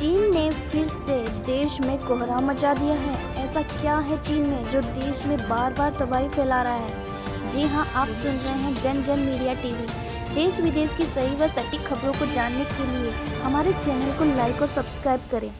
चीन ने फिर से देश में कोहराम मचा दिया है। ऐसा क्या है चीन में जो देश में बार बार तबाही फैला रहा है? जी हाँ, आप सुन रहे हैं जन जन मीडिया टीवी। देश विदेश की सही व सटीक खबरों को जानने के लिए हमारे चैनल को लाइक और सब्सक्राइब करें।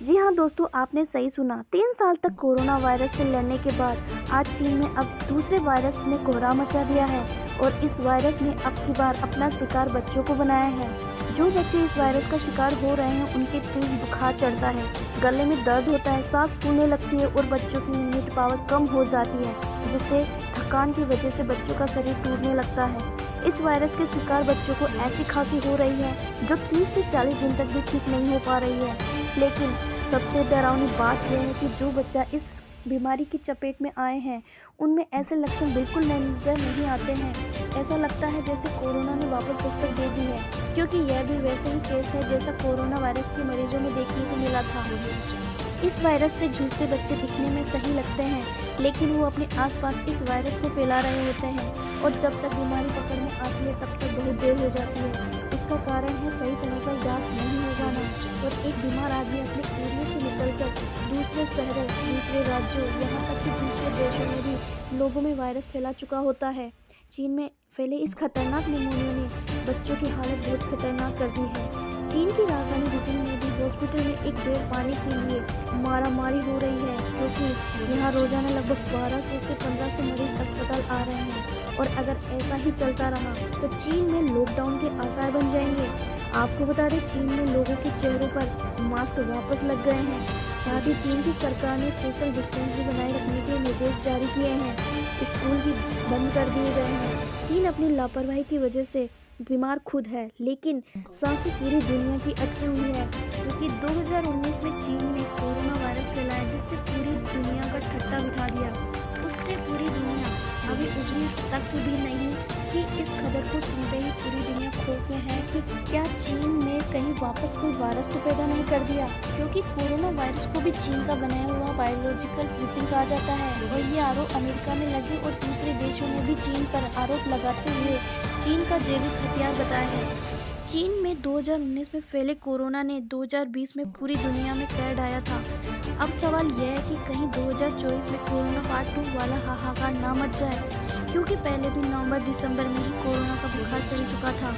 जी हाँ दोस्तों, आपने सही सुना। 3 साल तक कोरोना वायरस से लड़ने के बाद आज चीन में अब दूसरे वायरस ने कोहराम मचा दिया है और इस वायरस ने अब की बार अपना शिकार बच्चों को बनाया है। जो बच्चे इस वायरस का शिकार हो रहे हैं उनके तेज बुखार चढ़ता है, गले में दर्द होता है, सांस फूलने लगती है और बच्चों की इम्यूनिटी पावर कम हो जाती है, जिससे थकान की वजह से बच्चों का शरीर टूटने लगता है। इस वायरस के शिकार बच्चों को ऐसी खांसी हो रही है जो 30 से 40 दिन तक भी ठीक नहीं हो पा रही है। लेकिन सबसे डरावनी बात यह है कि जो बच्चा इस बीमारी की चपेट में आए हैं उनमें ऐसे लक्षण बिल्कुल नजर नहीं आते हैं। ऐसा लगता है जैसे कोरोना ने वापस दस्तक दे दी है, क्योंकि यह भी वैसे ही केस है जैसा कोरोना वायरस के मरीजों में देखने को मिला था। इस वायरस से जूझते बच्चे दिखने में सही लगते हैं, लेकिन वो अपने आसपास इस वायरस को फैला रहे होते हैं और जब तक बीमारी पकड़ में आती है तब तक बहुत देर हो जाती है। इसका कारण है सही समय पर जांच नहीं हो पाना और एक बीमार आदमी अपने एरिया से निकलकर दूसरे शहरों, दूसरे राज्यों, यहाँ तक कि दूसरे देशों में भी लोगों में वायरस फैला चुका होता है। चीन में फैले इस खतरनाक निमोनिया ने बच्चों की हालत बहुत खतरनाक कर दी है। चीन की राजधानी बीजिंग में भी हॉस्पिटल में एक बेड पाने के लिए मारामारी हो रही है, क्योंकि यहाँ रोजाना लगभग 1200 से 1500 मरीज अस्पताल आ रहे हैं और अगर ऐसा ही चलता रहा तो चीन में लॉकडाउन के आसार बन जाएंगे। आपको बता दें, चीन में लोगों के चेहरों पर मास्क वापस लग गए हैं। साथ ही चीन की सरकार ने सोशल डिस्टेंसिंग बनाए रखने के निर्देश जारी किए हैं। स्कूल भी बंद कर दिए गए हैं। चीन अपनी लापरवाही की वजह से बीमार खुद है, लेकिन सांसें पूरी दुनिया की अटकी हुई है, क्योंकि 2019 में चीन ने कोरोना वायरस फैलाया जिससे पूरी दुनिया का ठट्टा बिठा दिया। उससे पूरी दुनिया अभी उभरी तक भी नहीं कि इस खबर को सुनते ही पूरी दुनिया खौफ में है कि क्या चीन ने कहीं वापस कोई वायरस तो पैदा नहीं कर दिया, क्योंकि कोरोना वायरस को भी चीन का बनाया हुआ बायोलॉजिकल वेपन कहा जाता है और ये आरोप अमेरिका में लगे और दूसरे देशों ने भी चीन पर आरोप लगाते हुए चीन का जैविक हथियार बताया है। चीन में 2019 में फैले कोरोना ने 2020 में पूरी दुनिया में कहर ढाया था। अब सवाल यह है कि कहीं 2024 में कोरोना पार्ट 2 वाला हाहाकार ना मच जाए, क्योंकि पहले भी नवंबर दिसंबर में ही कोरोना का बुखार फैल चुका था।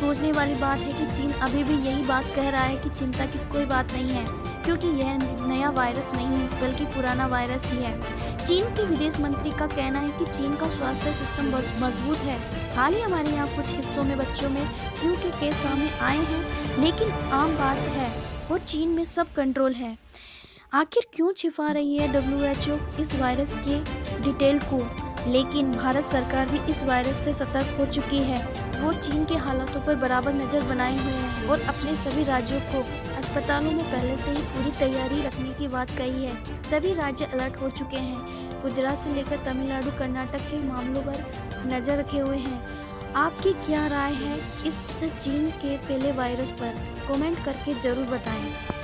सोचने वाली बात है कि चीन अभी भी यही बात कह रहा है कि चिंता की कोई बात नहीं है, क्योंकि यह नया वायरस नहीं बल्कि पुराना वायरस ही है। चीन के विदेश मंत्री का कहना है कि चीन का स्वास्थ्य सिस्टम मजबूत है। हाल ही हमारे यहाँ कुछ हिस्सों में बच्चों में फ्लू के केस सामने आए हैं, लेकिन आम बात है और चीन में सब कंट्रोल है। आखिर क्यों छिपा रही है WHO इस वायरस के डिटेल को? लेकिन भारत सरकार भी इस वायरस से सतर्क हो चुकी है। वो चीन के हालातों पर बराबर नज़र बनाए हुए हैं और अपने सभी राज्यों को अस्पतालों में पहले से ही पूरी तैयारी रखने की बात कही है। सभी राज्य अलर्ट हो चुके हैं। गुजरात से लेकर तमिलनाडु, कर्नाटक के मामलों पर नज़र रखे हुए हैं। आपकी क्या राय है इस चीन के फैले वायरस पर? कमेंट करके ज़रूर बताएं।